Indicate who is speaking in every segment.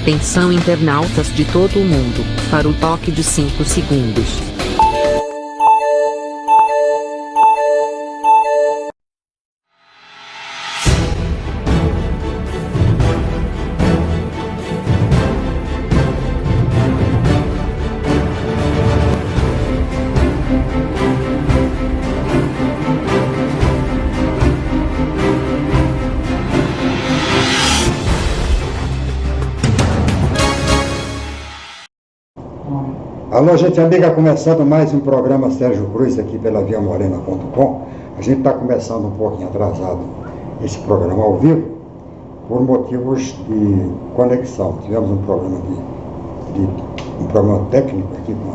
Speaker 1: Atenção internautas de todo o mundo, para o toque de 5 segundos.
Speaker 2: Alô, gente amiga, começando mais um programa Sérgio Cruz aqui pela viamorena.com. A gente está começando um pouquinho atrasado esse programa ao vivo por motivos de conexão. Tivemos um problema um problema técnico aqui com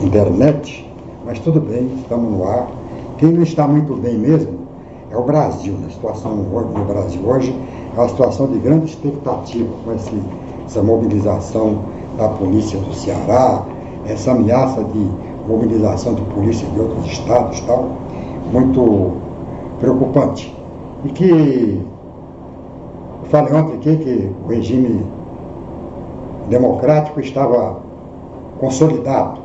Speaker 2: a internet, mas tudo bem, estamos no ar. Quem não está muito bem mesmo é o Brasil. A situação no Brasil hoje é uma situação de grande expectativa com essa mobilização da polícia do Ceará, essa ameaça de mobilização de polícia de outros estados, tal, muito preocupante. E que, falei ontem aqui que o regime democrático estava consolidado,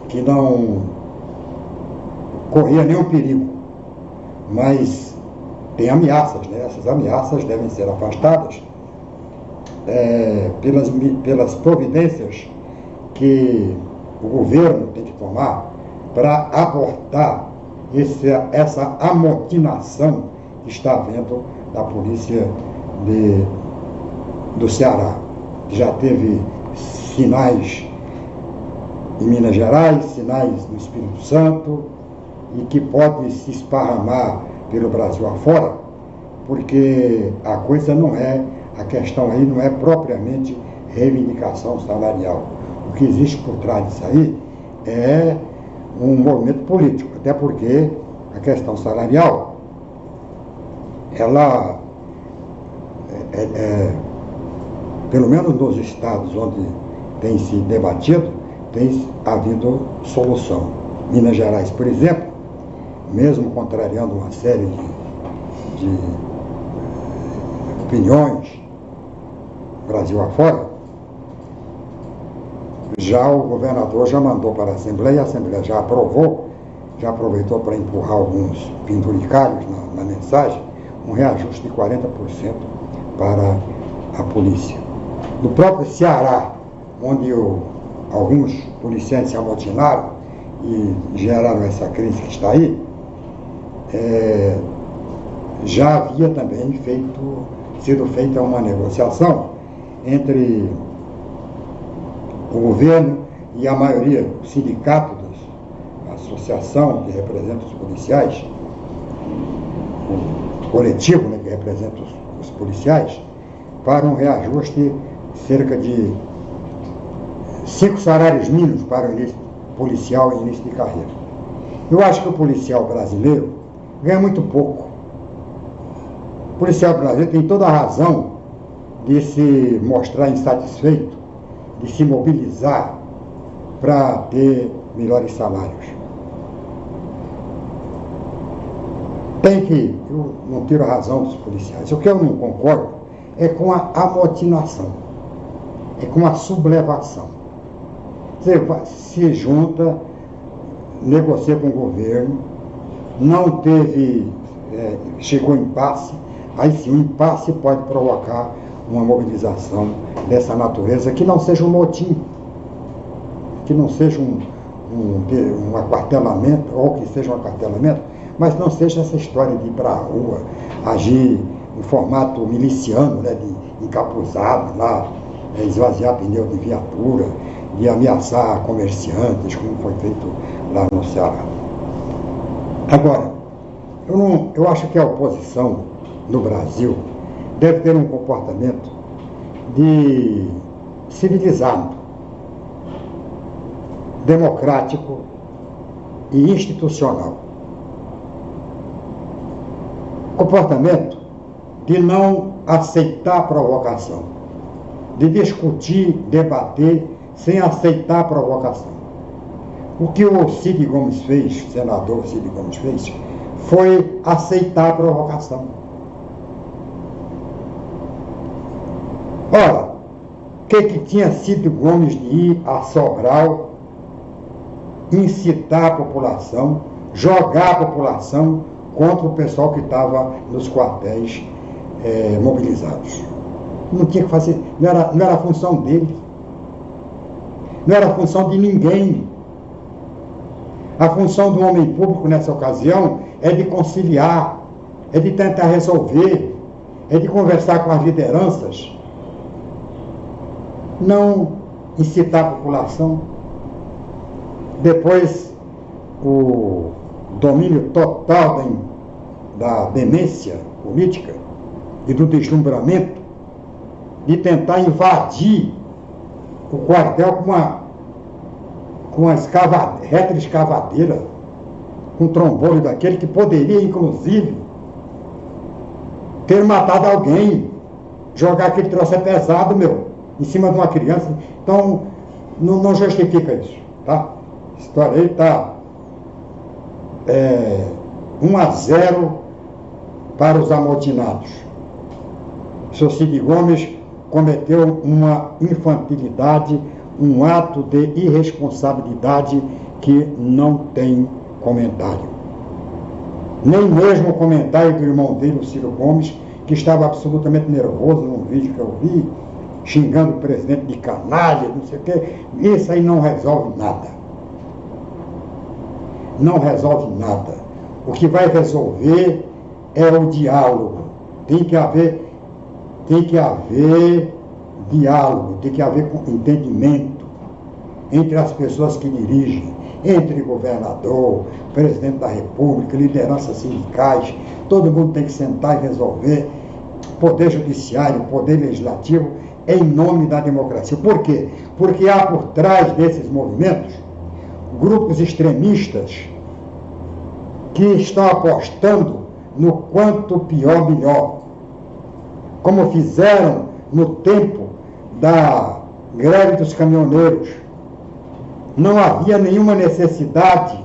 Speaker 2: que não corria nenhum perigo, mas tem ameaças, né? Essas ameaças devem ser afastadas pelas providências que o governo tem que tomar para abordar essa amotinação que está havendo da polícia do Ceará. Já teve sinais em Minas Gerais, sinais no Espírito Santo, e que pode se esparramar pelo Brasil afora, porque a coisa não é, a questão aí não é propriamente reivindicação salarial. O que existe por trás disso aí é um movimento político, até porque a questão salarial, ela pelo menos nos estados onde tem se debatido, tem havido solução. Minas Gerais, por exemplo, mesmo contrariando uma série de opiniões, Brasil afora, já o governador já mandou para a Assembleia já aprovou, já aproveitou para empurrar alguns penduricalhos na mensagem, um reajuste de 40% para a polícia. No próprio Ceará, onde alguns policiais se amotinaram e geraram essa crise que está aí, já havia também sido feita uma negociação entre o governo e a maioria, o sindicato, a associação que representa os policiais, o coletivo, né, que representa os policiais, para um reajuste de cerca de 5 salários mínimos para o policial em início de carreira. Eu acho que o policial brasileiro ganha muito pouco. O policial brasileiro tem toda a razão de se mostrar insatisfeito, de se mobilizar para ter melhores salários. Eu não tiro a razão dos policiais. O que eu não concordo é com a amotinação, é com a sublevação. Você se junta, negocia com o governo, não teve, chegou em impasse, aí sim o impasse pode provocar uma mobilização dessa natureza, que não seja um motim, que não seja um aquartelamento, ou que seja um aquartelamento, mas não seja essa história de ir para a rua, agir em formato miliciano, né, de encapuzado lá, esvaziar pneu de viatura, de ameaçar comerciantes, como foi feito lá no Ceará. Agora, eu acho que a oposição no Brasil deve ter um comportamento de civilizado, democrático e institucional. Comportamento de não aceitar provocação, de discutir, debater, sem aceitar provocação. O que o Cid Gomes fez, o senador Cid Gomes fez, foi aceitar a provocação. Ora, o que tinha sido Gomes de ir a Sobral, incitar a população, jogar a população contra o pessoal que estava nos quartéis mobilizados? Não tinha que fazer, não era a função dele, não era a função de ninguém. A função do homem público nessa ocasião é de conciliar, é de tentar resolver, é de conversar com as lideranças, não incitar a população. Depois, o domínio total da demência política e do deslumbramento de tentar invadir o quartel com uma reta de escavadeira, com um trambolho daquele que poderia, inclusive, ter matado alguém, jogar aquele troço pesado, em cima de uma criança. Então, não justifica isso, tá? A história aí está 1-0 para os amotinados. O senhor Cid Gomes cometeu uma infantilidade, um ato de irresponsabilidade que não tem comentário. Nem mesmo o comentário do irmão dele, o Ciro Gomes, que estava absolutamente nervoso num vídeo que eu vi, xingando o presidente de canalha, não sei o quê. Isso aí não resolve nada. Não resolve nada. O que vai resolver é o diálogo. Tem que haver diálogo, tem que haver entendimento entre as pessoas que dirigem, entre governador, presidente da República, lideranças sindicais. Todo mundo tem que sentar e resolver. Poder judiciário, poder legislativo, em nome da democracia. Por quê? Porque há por trás desses movimentos grupos extremistas que estão apostando no quanto pior, melhor. Como fizeram no tempo da greve dos caminhoneiros. Não havia nenhuma necessidade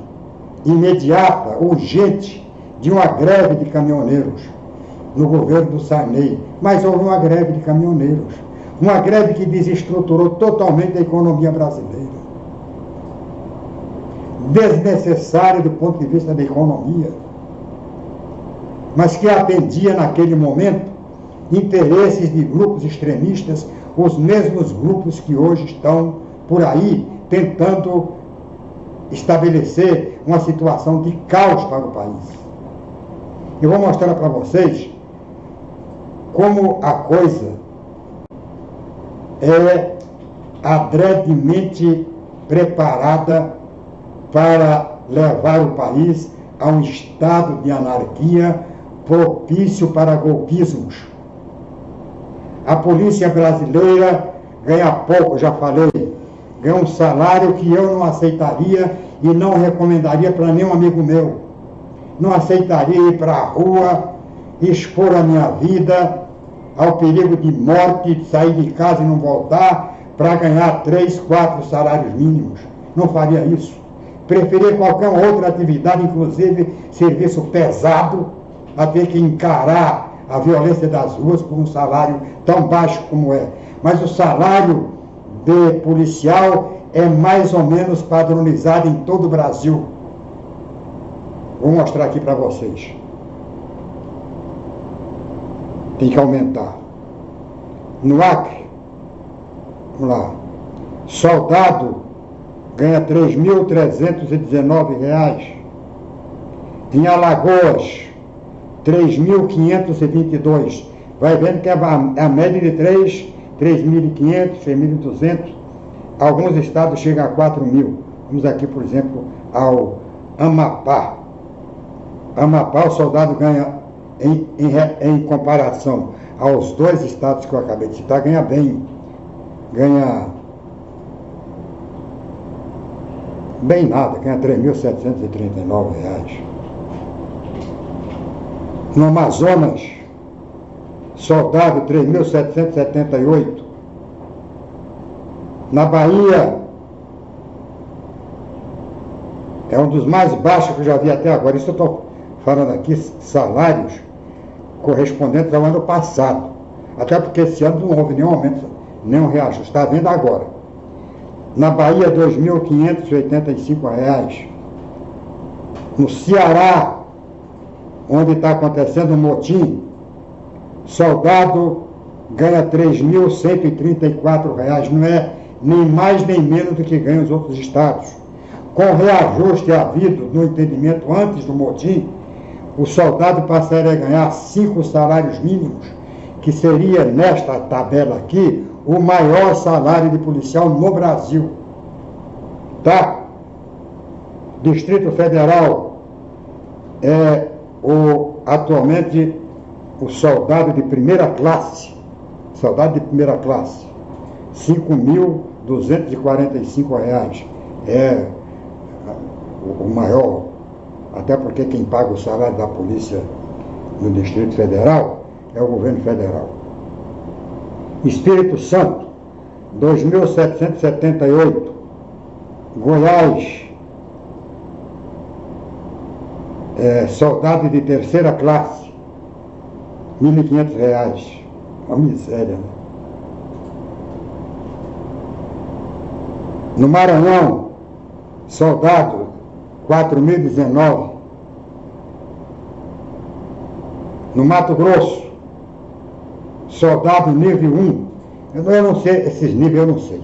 Speaker 2: imediata, urgente, de uma greve de caminhoneiros no governo do Sarney, mas houve uma greve de caminhoneiros, uma greve que desestruturou totalmente a economia brasileira, desnecessária do ponto de vista da economia, mas que atendia naquele momento interesses de grupos extremistas, os mesmos grupos que hoje estão por aí tentando estabelecer uma situação de caos para o país. Eu vou mostrar para vocês como a coisa é adredemente preparada para levar o país a um estado de anarquia propício para golpismos. A polícia brasileira ganha pouco, já falei, ganha um salário que eu não aceitaria e não recomendaria para nenhum amigo meu. Não aceitaria ir para a rua, expor a minha vida ao perigo de morte, de sair de casa e não voltar, para ganhar 3, 4 salários mínimos. Não faria isso. Preferia qualquer outra atividade, inclusive serviço pesado, a ter que encarar a violência das ruas por um salário tão baixo como é. Mas o salário de policial é mais ou menos padronizado em todo o Brasil. Vou mostrar aqui para vocês. Tem que aumentar. No Acre, vamos lá, soldado ganha R$ 3.319. Em Alagoas, 3.522. Vai vendo que é a média de 3.500, 3.200. Alguns estados chegam a 4.000. Vamos aqui, por exemplo, ao Amapá. Amapá, o soldado ganha, em comparação aos 2 estados que eu acabei de citar, ganha bem. Ganha bem nada, ganha R$ 3.739. No Amazonas, soldado, 3.778. Na Bahia, é um dos mais baixos que eu já vi até agora. Isso eu estou falando aqui, salários correspondentes ao ano passado. Até porque esse ano não houve nenhum aumento, nenhum reajuste. Está vendo agora. Na Bahia, R$ 2.585. No Ceará, onde está acontecendo um motim, soldado ganha R$ 3.134. Não é nem mais nem menos do que ganham os outros estados. Com reajuste havido no entendimento antes do motim, o soldado passaria a ganhar 5 salários mínimos, que seria, nesta tabela aqui, o maior salário de policial no Brasil. Tá? Distrito Federal é atualmente o soldado de primeira classe, R$ 5.245. É o maior, até porque quem paga o salário da polícia no Distrito Federal é o governo federal. Espírito Santo, 2.778. Goiás, soldado de terceira classe, R$ 1.500. Uma miséria, né? No Maranhão, soldado, 4.019. No Mato Grosso, soldado nível 1. Eu não sei, esses níveis eu não sei.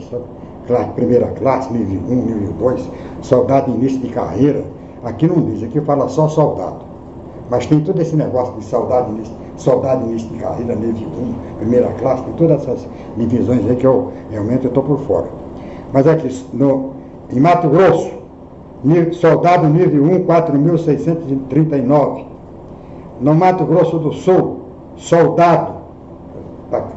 Speaker 2: Primeira classe, nível 1, nível 2, soldado de início de carreira. Aqui não diz, aqui fala só soldado. Mas tem todo esse negócio de soldado de início de carreira, nível 1, primeira classe, tem todas essas divisões aí que eu realmente estou por fora. Mas aqui, em Mato Grosso, soldado nível 1, 4.639. No Mato Grosso do Sul, soldado,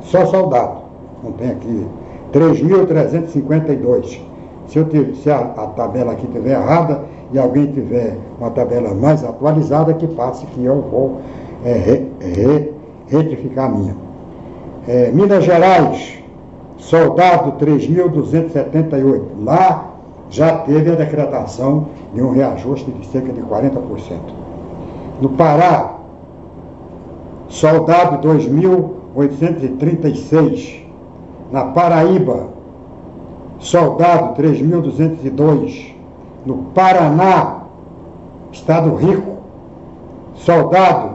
Speaker 2: só soldado, não tem aqui, 3.352. Se a tabela aqui estiver errada e alguém tiver uma tabela mais atualizada, que passe que eu vou retificar a minha. Minas Gerais, soldado 3.278. Lá já teve a decretação de um reajuste de cerca de 40%. No Pará, soldado 2.836. Na Paraíba, soldado 3.202. No Paraná, estado rico, soldado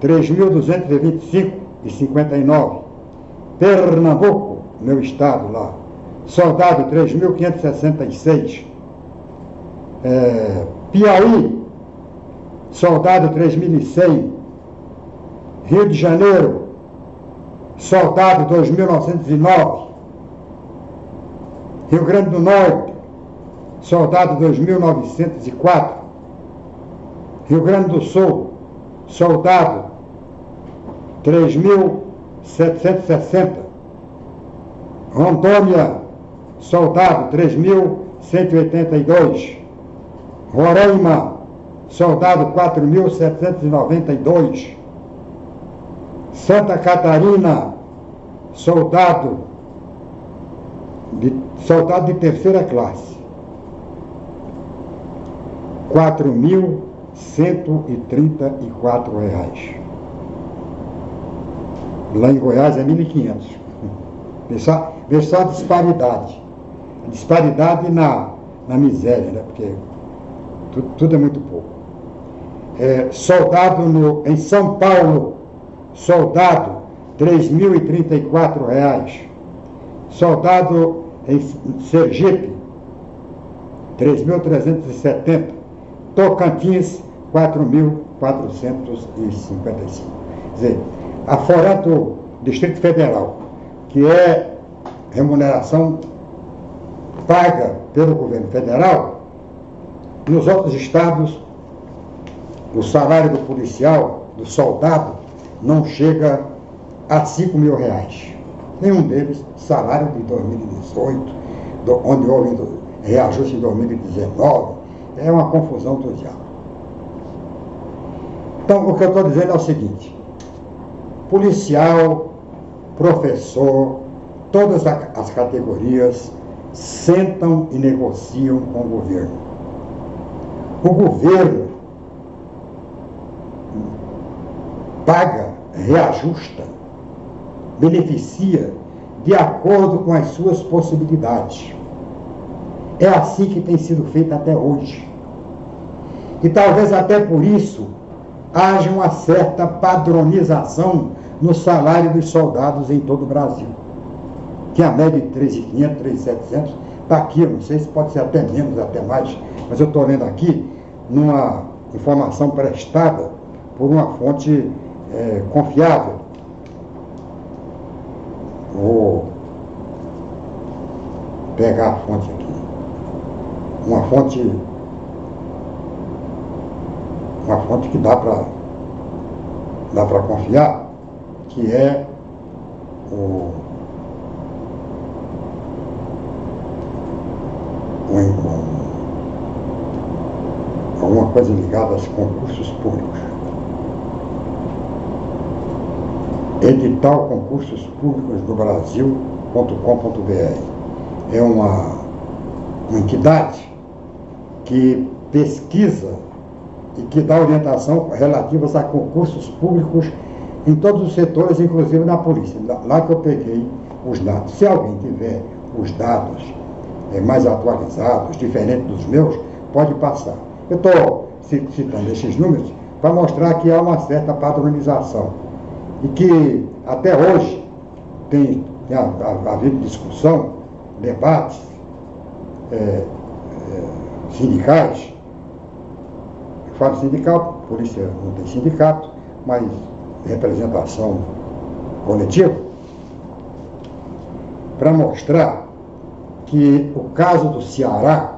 Speaker 2: 3.225,59. Pernambuco, meu estado lá, soldado 3.566. Piauí, soldado 3.100. Rio de Janeiro, soldado 2.909. Rio Grande do Norte, soldado 2.904. Rio Grande do Sul, soldado 3.760. Rondônia, soldado 3.182. Roraima, soldado 4.792. Santa Catarina, soldado de terceira classe, R$ 4.134. Lá em Goiás é 1.500. Vê só a disparidade. A disparidade na miséria, né? Porque tudo é muito pouco. Soldado em São Paulo, soldado, R$ 3.034. Soldado em Sergipe, 3.370. Tocantins, 4.455. Quer dizer, afora do Distrito Federal, que é remuneração paga pelo governo federal, nos outros estados, o salário do policial, do soldado, não chega a R$ 5.000. Nenhum deles, salário de 2018, onde houve reajuste em 2019, é uma confusão do diabo. Então, o que eu estou dizendo é o seguinte: policial, professor, todas as categorias sentam e negociam com o governo. O governo paga, reajusta beneficia de acordo com as suas possibilidades. É assim que tem sido feito até hoje. E talvez até por isso haja uma certa padronização no salário dos soldados em todo o Brasil. Que a média de 3.500, 3.700, está aqui, eu não sei se pode ser até menos, até mais, mas eu estou lendo aqui numa informação prestada por uma fonte confiável. Vou pegar a fonte aqui. Uma fonte que dá para confiar, que é alguma coisa ligada aos concursos públicos. Edital Concursos Públicos do Brasil.com.br. É uma entidade que pesquisa e que dá orientação relativas a concursos públicos em todos os setores, inclusive na polícia. Lá que eu peguei os dados. Se alguém tiver os dados mais atualizados, diferentes dos meus, pode passar. Eu estou citando esses números para mostrar que há uma certa padronização e que até hoje tem havido discussão, debates sindicais. Eu falo sindical, polícia não tem sindicato, mas representação coletiva, para mostrar que o caso do Ceará,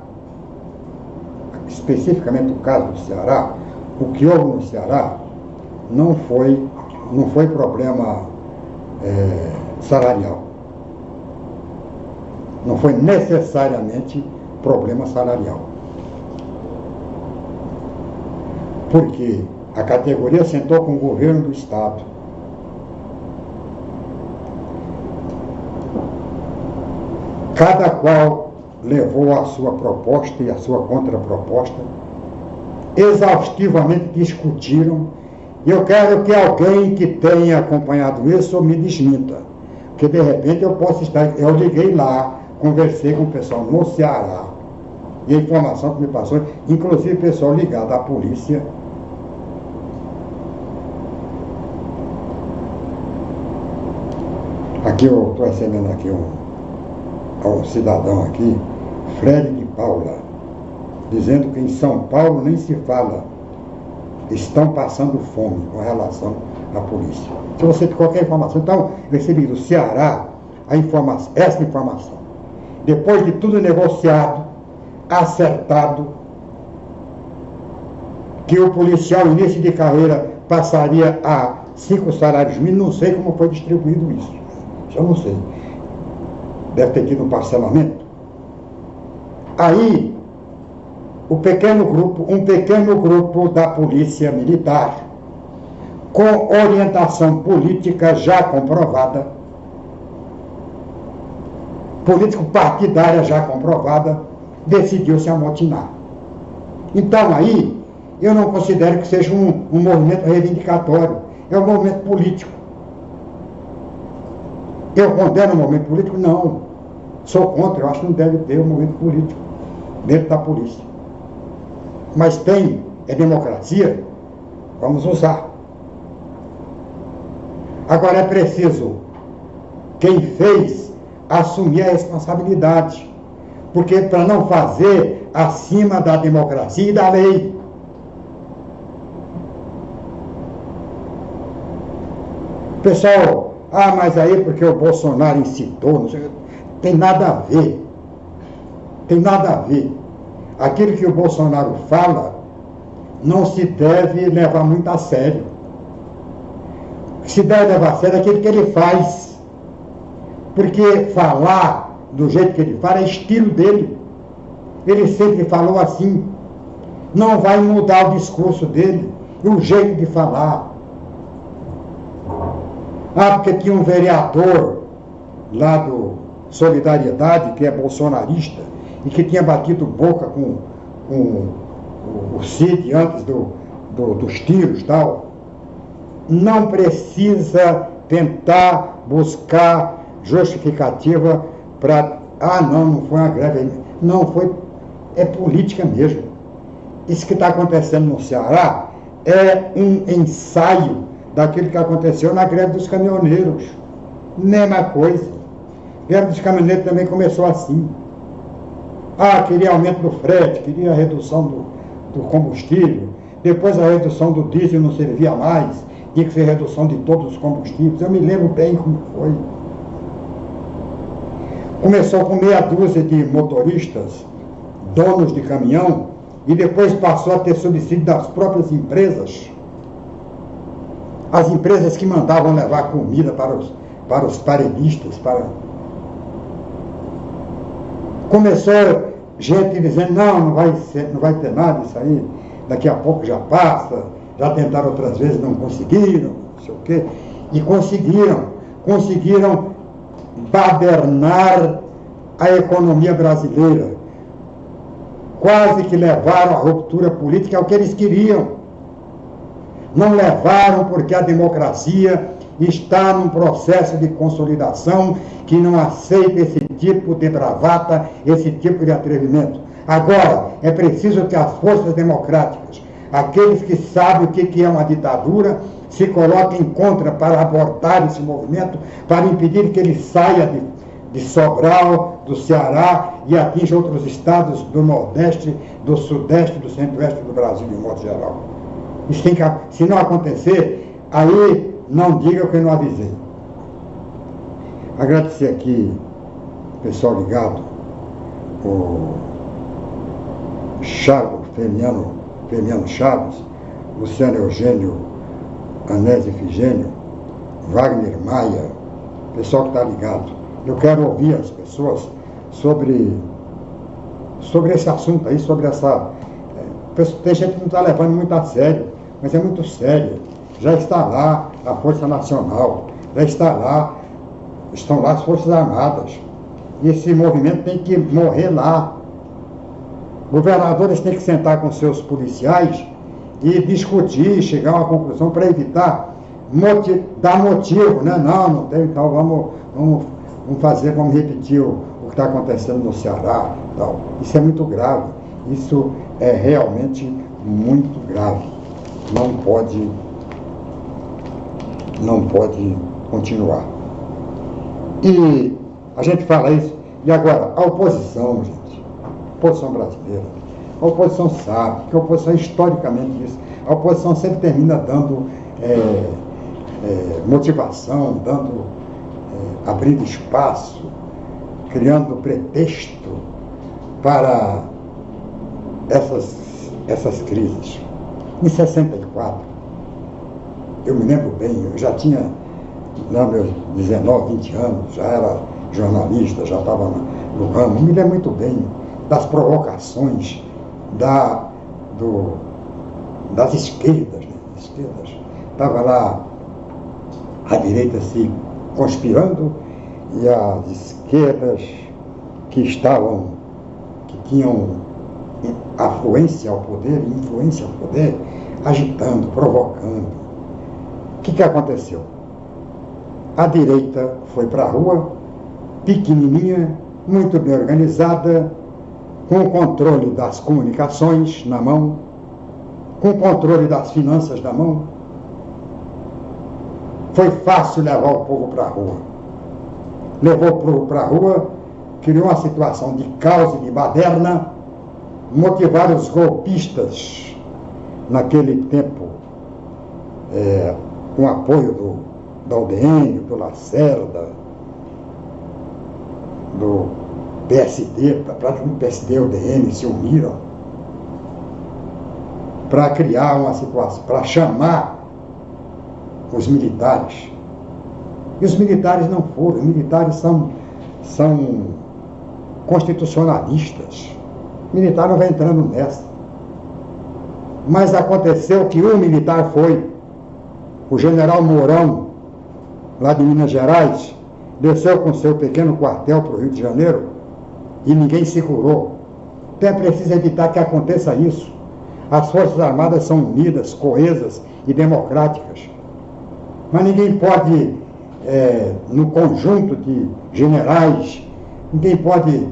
Speaker 2: especificamente o caso do Ceará, o que houve no Ceará não foi problema salarial. Não foi necessariamente problema salarial. Porque a categoria sentou com o governo do Estado. Cada qual levou a sua proposta e a sua contraproposta, exaustivamente discutiram, e eu quero que alguém que tenha acompanhado isso me desminta, porque de repente eu posso estar... Eu liguei lá, conversei com o pessoal no Ceará, e a informação que me passou, inclusive pessoal ligado à polícia, aqui eu estou recebendo aqui um cidadão aqui, Fred de Paula, dizendo que em São Paulo nem se fala, estão passando fome com relação à polícia. Se você tem qualquer informação, então, eu recebi do Ceará essa informação. Depois de tudo negociado, acertado, que o policial início de carreira passaria a 5 salários mínimos, não sei como foi distribuído isso. Eu não sei. Deve ter tido um parcelamento. Aí, um pequeno grupo da polícia militar, com orientação política já comprovada, político-partidária já comprovada, decidiu se amotinar. Então aí, eu não considero que seja um movimento reivindicatório, é um movimento político. Eu condeno o movimento político? Não. Sou contra, eu acho que não deve ter um movimento político dentro da polícia. Mas é democracia, vamos usar. Agora é preciso quem fez assumir a responsabilidade, porque para não fazer acima da democracia e da lei. Pessoal, mas aí porque o Bolsonaro incitou, não sei, tem nada a ver. Tem nada a ver. Aquilo que o Bolsonaro fala não se deve levar muito a sério. O que se deve levar a sério é aquilo que ele faz. Porque falar do jeito que ele fala é estilo dele. Ele sempre falou assim. Não vai mudar o discurso dele e o jeito de falar. Porque tinha um vereador lá do Solidariedade, que é bolsonarista, e que tinha batido boca com o Cid antes dos tiros e tal. Não precisa tentar buscar justificativa para... não foi uma greve. Não foi... É política mesmo. Isso que está acontecendo no Ceará é um ensaio daquilo que aconteceu na greve dos caminhoneiros. Mesma coisa. A greve dos caminhoneiros também começou assim. Queria aumento do frete, queria redução do combustível. Depois a redução do diesel não servia mais, tinha que ser redução de todos os combustíveis. Eu me lembro bem como foi. Começou com meia dúzia de motoristas, donos de caminhão, e depois passou a ter subsídio das próprias empresas. As empresas que mandavam levar comida para os paredistas. Começou gente dizendo, não vai ter nada isso aí, daqui a pouco já passa, já tentaram outras vezes, não conseguiram, não sei o quê. E conseguiram badernar a economia brasileira. Quase que levaram a ruptura política ao que eles queriam. Não levaram porque a democracia está num processo de consolidação que não aceita esse tipo de bravata, esse tipo de atrevimento. Agora, é preciso que as forças democráticas, aqueles que sabem o que é uma ditadura, se coloquem contra para abortar esse movimento, para impedir que ele saia de Sobral, do Ceará e atinja outros estados do Nordeste, do Sudeste, do Centro-Oeste do Brasil, de modo geral. Isso tem que, se não acontecer, aí não diga que eu não avisei. Agradecer aqui o pessoal ligado, o Femiano Chaves, Luciano Eugênio, Anésio Efigênio, Wagner Maia, pessoal que está ligado. Eu quero ouvir as pessoas sobre esse assunto aí, sobre essa... Tem gente que não está levando muito a sério, mas é muito sério. Já está lá a Força Nacional, já estão lá as Forças Armadas. E esse movimento tem que morrer lá. Governadores têm que sentar com seus policiais e discutir, chegar a uma conclusão para evitar dar motivo, né? Não tem, então vamos repetir o que está acontecendo no Ceará. Tal. Isso é muito grave. Isso é realmente muito grave. Não pode continuar. E a gente fala isso. E agora, a oposição, gente, a oposição brasileira, a oposição sabe que a oposição é historicamente isso. A oposição sempre termina dando motivação, abrindo espaço, criando pretexto para essas crises. Em 64, eu me lembro bem, eu já tinha, meus 19, 20 anos, já era jornalista, já estava no ramo, me lembro muito bem das provocações das esquerdas, né? Estava lá a direita se conspirando e as esquerdas que tinham afluência ao poder, influência ao poder, agitando, provocando. O que aconteceu? A direita foi para a rua, pequenininha, muito bem organizada, com o controle das comunicações na mão, com o controle das finanças na mão. Foi fácil levar o povo para a rua. Levou o povo para a rua, criou uma situação de caos e de baderna, motivaram os golpistas, naquele tempo, com apoio da UDN, do Lacerda, do PSD, praticamente PSD e UDN se uniram para criar uma situação, para chamar os militares. E os militares não foram. Os militares são constitucionalistas. O militar não vai entrando nessa. Mas aconteceu que um militar foi, o general Mourão, lá de Minas Gerais, desceu com seu pequeno quartel para o Rio de Janeiro e ninguém segurou. Então é preciso evitar que aconteça isso. As Forças Armadas são unidas, coesas e democráticas. Mas ninguém pode no conjunto de generais, ninguém pode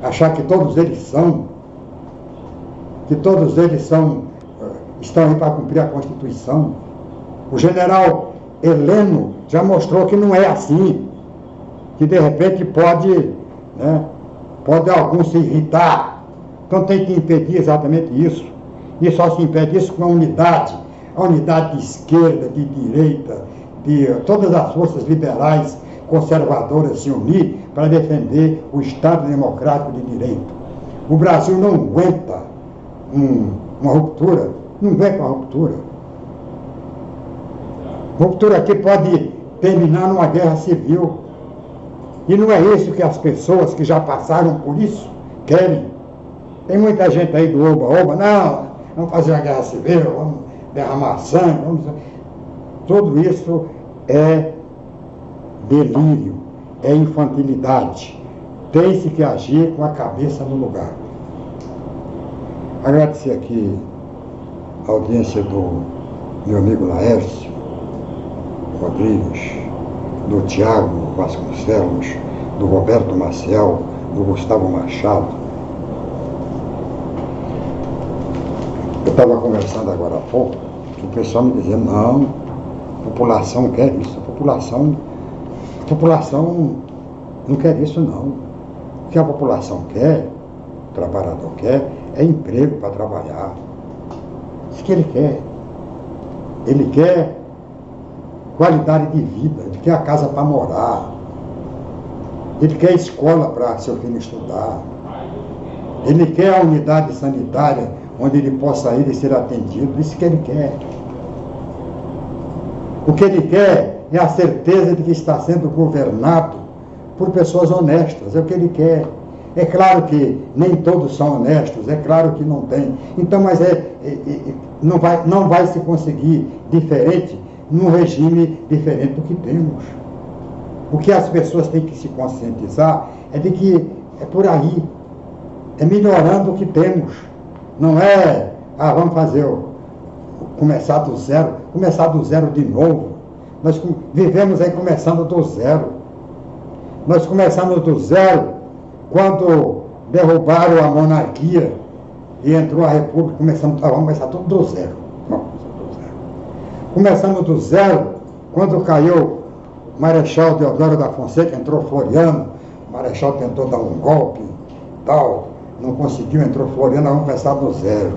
Speaker 2: achar que todos eles estão aí para cumprir a Constituição. O general Heleno já mostrou que não é assim, que de repente pode alguns se irritar. Então tem que impedir exatamente isso. E só se impede isso com a unidade de esquerda, de direita, de todas as forças liberais, conservadoras se unir para defender o Estado democrático de direito. O Brasil não aguenta uma ruptura, não aguenta uma ruptura. Ruptura que pode terminar numa guerra civil. E não é isso que as pessoas que já passaram por isso querem. Tem muita gente aí do oba-oba, não, vamos fazer uma guerra civil, vamos derramar sangue, Tudo isso é delírio, é infantilidade. Tem-se que agir com a cabeça no lugar. Agradecer aqui a audiência do meu amigo Laércio Rodrigues, do Tiago Vasconcelos, do Roberto Maciel, do Gustavo Machado. Eu estava conversando agora há pouco, que o pessoal me dizia, não, a população quer isso, a população não quer isso não. O que a população quer, o trabalhador quer, é emprego para trabalhar. Isso que ele quer. Ele quer qualidade de vida, ele quer a casa para morar, ele quer escola para seu filho estudar, ele quer a unidade sanitária onde ele possa ir e ser atendido, isso que ele quer. O que ele quer é a certeza de que está sendo governado por pessoas honestas, é o que ele quer. É claro que nem todos são honestos, é claro que não tem. Então, mas não vai se conseguir diferente num regime diferente do que temos. O que as pessoas têm que se conscientizar é de que é por aí, é melhorando o que temos. Não é, vamos começar do zero de novo. Nós vivemos aí começando do zero. Nós começamos do zero quando derrubaram a monarquia e entrou a república, vamos começar tudo do zero. Começamos do zero quando caiu o Marechal Deodoro da Fonseca, entrou Floriano, o Marechal tentou dar um golpe, tal, não conseguiu, entrou Floriano, vamos começar do zero.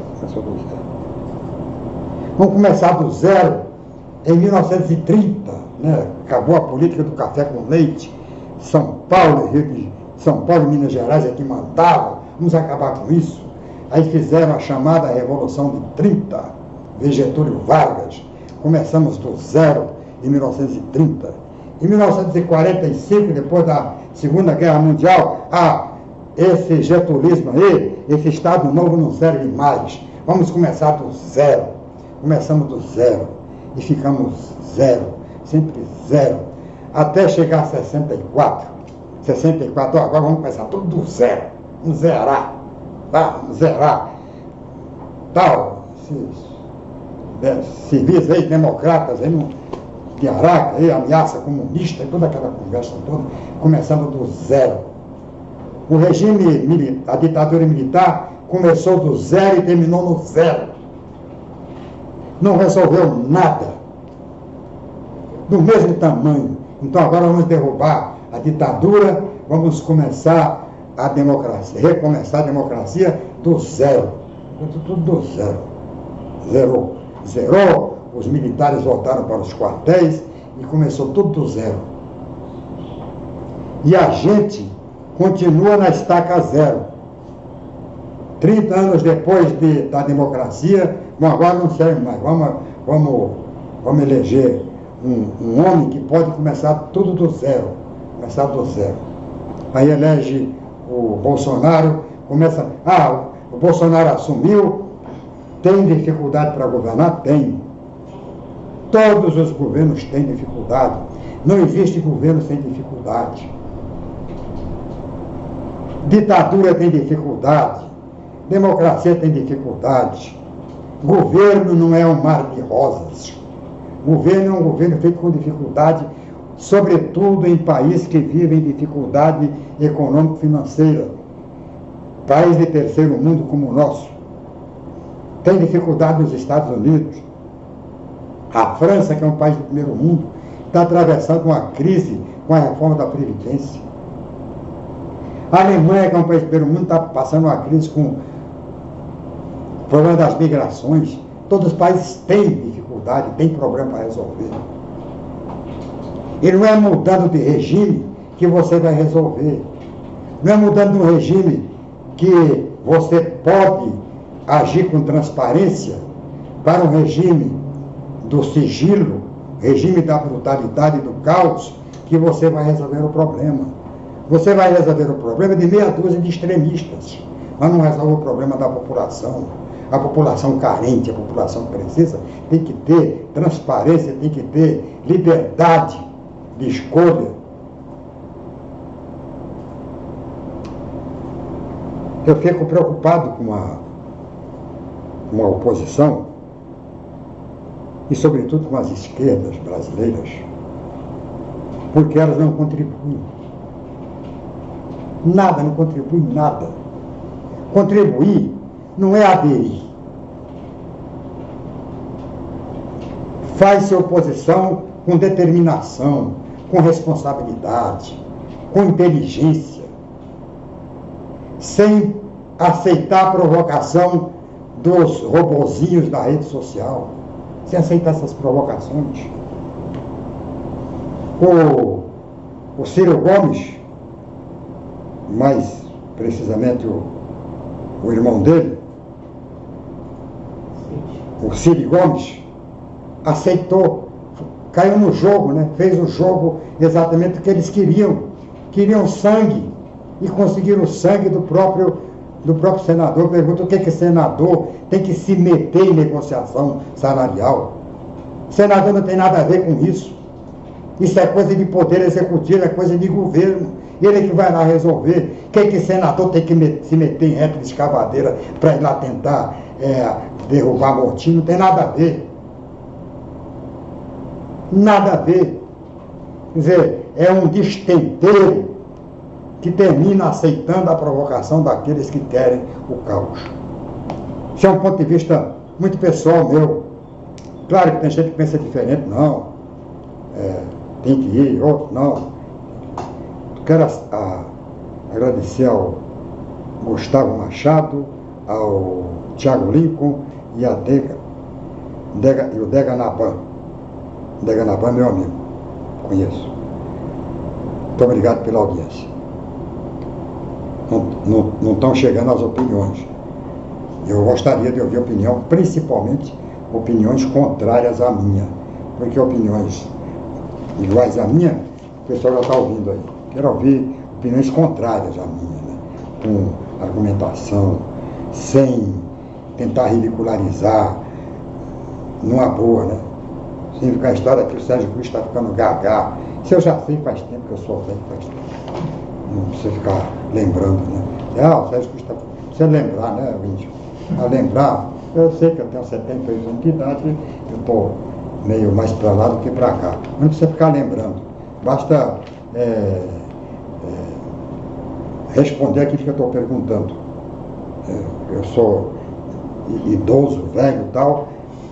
Speaker 2: Vamos começar do zero em 1930, né? Acabou a política do café com leite, São Paulo e Minas Gerais é que mandava, vamos acabar com isso. Aí fizeram a chamada Revolução de 30, Getúlio Vargas, começamos do zero em 1930. Em 1945, depois da Segunda Guerra Mundial, esse getulismo aí, esse Estado Novo não serve mais. Vamos começar do zero. Começamos do zero e ficamos zero, sempre zero, até chegar a 64. 64, agora vamos começar tudo do zero. Vamos zerar, tá? Vamos zerar. Tal, civis aí, democratas aí, de Araca, aí, ameaça comunista, toda aquela conversa toda, começando do zero. O regime, a ditadura militar, começou do zero e terminou no zero. Não resolveu nada. Do mesmo tamanho. Então agora vamos derrubar a ditadura, vamos começar a democracia, recomeçar a democracia do zero. Tudo do zero. Zerou, os militares voltaram para os quartéis e começou tudo do zero. E a gente continua na estaca zero. 30 anos depois da democracia, agora não serve mais. Vamos eleger um homem que pode começar tudo do zero. Começar do zero. Aí elege o Bolsonaro, o Bolsonaro assumiu, tem dificuldade para governar? Tem. Todos os governos têm dificuldade. Não existe governo sem dificuldade. Ditadura tem dificuldade. Democracia tem dificuldade. Governo não é um mar de rosas. Governo é um governo feito com dificuldade sobretudo em países que vivem dificuldade econômico-financeira, país de terceiro mundo como o nosso. Tem dificuldade nos Estados Unidos. A França, que é um país do primeiro mundo, está atravessando uma crise com a reforma da Previdência. A Alemanha, que é um país do primeiro mundo, está passando uma crise com o problema das migrações. Todos os países têm dificuldade, têm problema para resolver. E não é mudando de regime que você vai resolver. Não é mudando de um regime que você pode agir com transparência para um regime do sigilo, regime da brutalidade e do caos, que você vai resolver o problema. Você vai resolver o problema de meia dúzia de extremistas, mas não resolve o problema da população. A população carente, a população que precisa, tem que ter transparência, tem que ter liberdade de escolha. Eu fico preocupado com a oposição e, sobretudo, com as esquerdas brasileiras, porque elas não contribuem. Nada, não contribui nada. Contribuir não é aderir. Faz-se oposição com determinação, com responsabilidade, com inteligência, sem aceitar a provocação dos robozinhos da rede social, sem aceitar essas provocações. O Ciro Gomes, mais precisamente o irmão dele, o Ciro Gomes, aceitou, caiu no jogo, né? Fez o jogo exatamente o que eles queriam. Queriam sangue e conseguiram o sangue do próprio senador. Pergunta o que senador tem que se meter em negociação salarial. O senador não tem nada a ver com isso. Isso é coisa de poder executivo, é coisa de governo. Ele que vai lá resolver. Que senador tem que se meter em reta de escavadeira para ir lá tentar derrubar Mortinho? Não tem nada a ver. Nada a ver. Quer dizer, é um destempeiro que termina aceitando a provocação daqueles que querem o caos. Isso é um ponto de vista muito pessoal meu. Claro que tem gente que pensa diferente, não. Tem que ir, outro não. Quero agradecer ao Gustavo Machado, ao Tiago Lincoln e a o Dega Naban. Dega Naban é meu amigo, conheço. Muito obrigado pela audiência. Não estão chegando as opiniões. Eu gostaria de ouvir opinião, principalmente opiniões contrárias à minha, porque opiniões iguais à minha, o pessoal já está ouvindo aí. Quero ouvir opiniões contrárias à minha, né? Com argumentação, sem tentar ridicularizar, numa boa, né? Sem ficar a história que o Sérgio Cruz está ficando gaga. Isso eu já sei faz tempo, que eu sou velho faz tempo. Não precisa ficar lembrando, né? O Sérgio Cruz está... Precisa lembrar, né, Vinci? A lembrar, eu sei que eu tenho 78 anos de idade, eu estou meio mais para lá do que para cá. Mas não precisa ficar lembrando. Basta responder aquilo que eu estou perguntando. Eu sou idoso, velho e tal,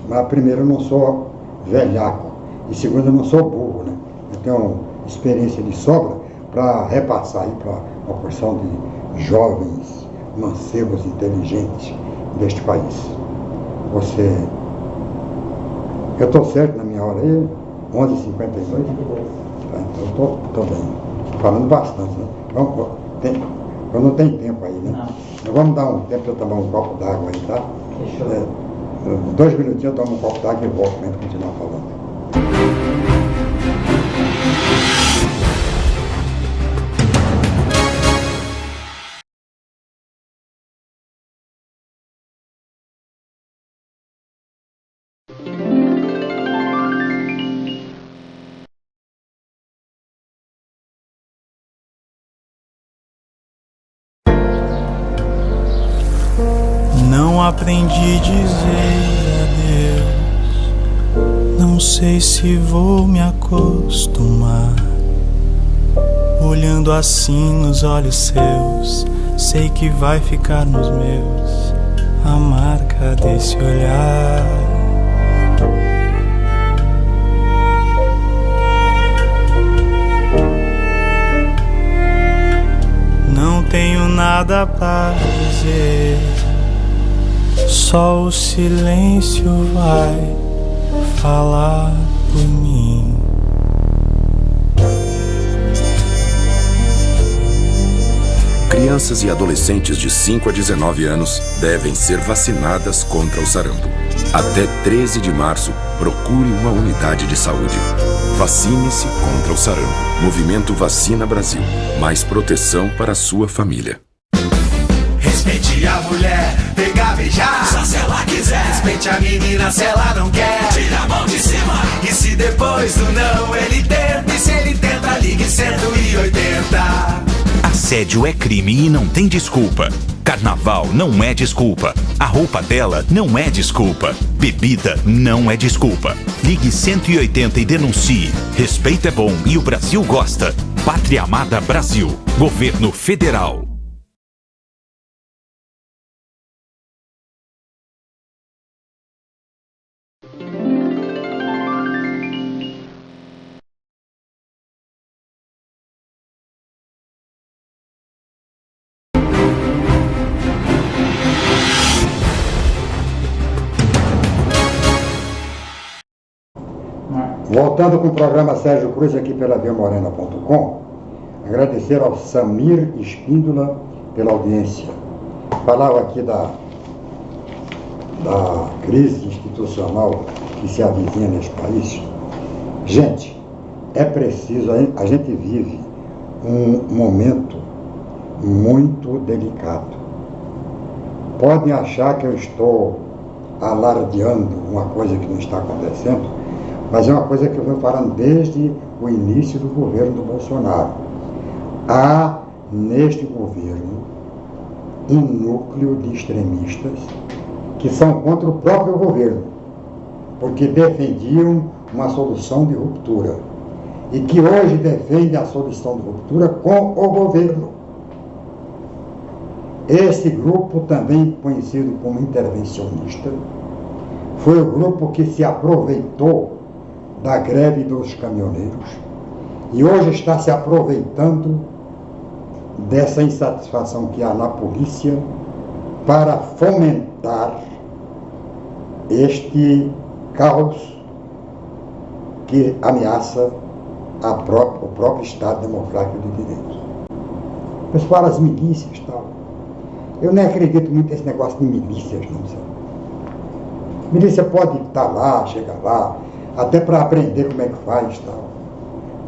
Speaker 2: mas primeiro eu não sou velhaco, e segundo eu não sou burro, né? Eu tenho experiência de sobra para repassar aí para uma porção de jovens, mancebos, inteligentes deste país. Eu estou certo na minha hora aí, 11h52? Então estou bem, falando bastante, né? Eu não tenho tempo aí, né? Não. Vamos dar um tempo para eu tomar um copo d'água aí, tá? Fechou. 2 minutinhos eu tomo um copo d'água e volto para continuar falando.
Speaker 3: Não aprendi a dizer adeus, não Não sei se vou me acostumar. Olhando assim nos olhos seus, sei que vai ficar nos meus a marca desse olhar. Não tenho nada pra dizer, só o silêncio vai falar por mim.
Speaker 4: Crianças e adolescentes de 5 a 19 anos devem ser vacinadas contra o sarampo. Até 13 de março, procure uma unidade de saúde. Vacine-se contra o sarampo. Movimento Vacina Brasil. Mais proteção para a sua família.
Speaker 5: Respeite a mulher, pegar, beijar, só se ela quiser. Respeite a menina se ela não quer, tira a mão de cima. E se depois do não ele tenta, e se ele tenta, ligue 180.
Speaker 6: Assédio é crime e não tem desculpa. Carnaval não é desculpa. A roupa dela não é desculpa. Bebida não é desculpa. Ligue 180 e denuncie. Respeito é bom e o Brasil gosta. Pátria Amada Brasil. Governo Federal.
Speaker 2: Voltando com o programa Sérgio Cruz aqui pela viamorena.com, agradecer ao Samir Espíndola pela audiência. Falava aqui da crise institucional que se avizinha nesse país. Gente, é preciso, a gente vive um momento muito delicado. Podem achar que eu estou alardeando uma coisa que não está acontecendo, mas é uma coisa que eu venho falando desde o início do governo do Bolsonaro. Há, neste governo, um núcleo de extremistas que são contra o próprio governo, porque defendiam uma solução de ruptura, e que hoje defendem a solução de ruptura com o governo. Esse grupo, também conhecido como intervencionista, foi o grupo que se aproveitou da greve dos caminhoneiros e hoje está se aproveitando dessa insatisfação que há na polícia para fomentar este caos que ameaça o próprio Estado Democrático de Direito. Mas para as milícias e tal, eu nem acredito muito nesse negócio de milícias, não, sabe? Milícia pode estar lá, chegar lá, até para aprender como é que faz e tal.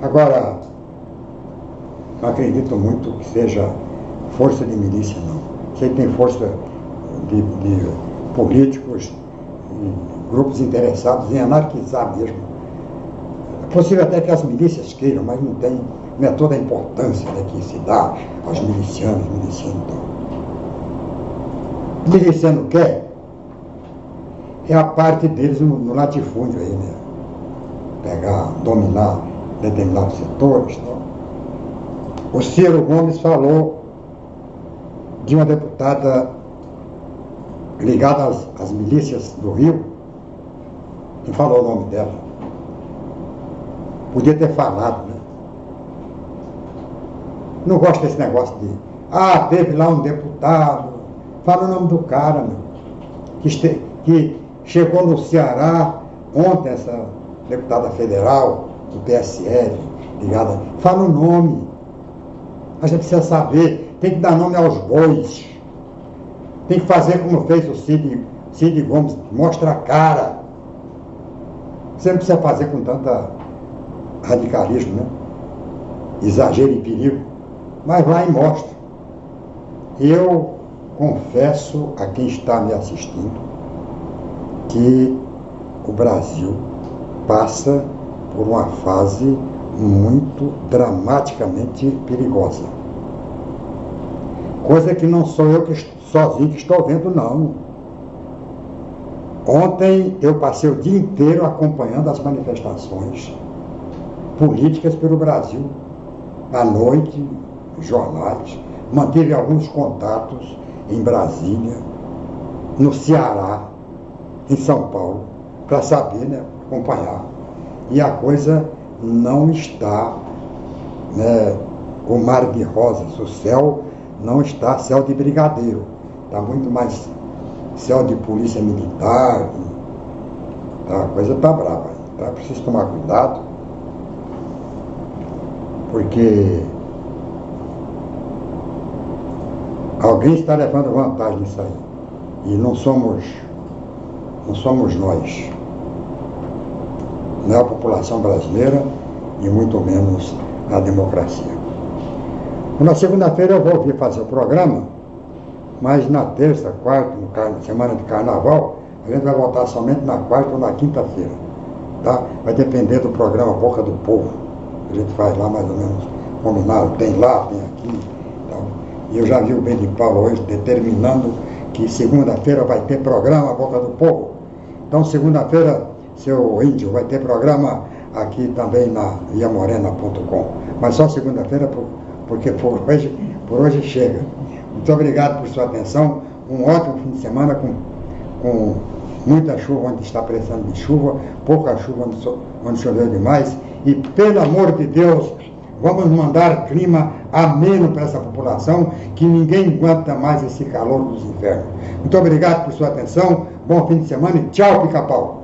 Speaker 2: Agora, não acredito muito que seja força de milícia, não. Sei que tem força de políticos, e grupos interessados em anarquizar mesmo. É possível até que as milícias queiram, mas não é toda a importância, né, que se dá aos milicianos, então. O miliciano quer é a parte deles no latifúndio aí, né? Pegar, dominar determinados setores. Não? O Ciro Gomes falou de uma deputada ligada às milícias do Rio, e falou o nome dela. Podia ter falado, né? Não gosto desse negócio de, teve lá um deputado, fala o nome do cara, meu, que chegou no Ceará ontem, essa deputada federal do PSL, ligada, fala o nome. A gente precisa saber, tem que dar nome aos bois. Tem que fazer como fez o Cid Gomes, mostra a cara. Você não precisa fazer com tanta radicalismo, né? Exagero e perigo, mas vai e mostra. Eu confesso a quem está me assistindo que o Brasil passa por uma fase muito dramaticamente perigosa. Coisa que não sou eu sozinho que estou vendo, não. Ontem eu passei o dia inteiro acompanhando as manifestações políticas pelo Brasil. À noite, jornais, mantive alguns contatos em Brasília, no Ceará, em São Paulo, para saber, né, acompanhar. E a coisa não está, né, o mar de rosas, o céu não está céu de brigadeiro, está muito mais céu de polícia militar, a coisa está brava, tá? Preciso tomar cuidado, porque alguém está levando vantagem nisso aí, e não somos nós, não é a população brasileira e muito menos a democracia. Na segunda-feira eu vou vir fazer o programa, mas na terça, quarta, semana de carnaval, a gente vai voltar somente na quarta ou na quinta-feira, tá? Vai depender do programa Boca do Povo, que a gente faz lá mais ou menos combinado, tem lá, tem aqui, tá? E eu já vi o Bem Paulo hoje determinando que segunda-feira vai ter programa Boca do Povo. Então segunda-feira, seu índio, vai ter programa aqui também na viamorena.com, mas só segunda-feira, porque por hoje chega. Muito obrigado por sua atenção, um ótimo fim de semana com muita chuva onde está precisando de chuva, pouca chuva onde choveu demais, e pelo amor de Deus, vamos mandar clima ameno para essa população, que ninguém aguenta mais esse calor dos invernos. Muito obrigado por sua atenção, bom fim de semana e tchau, Pica-Pau!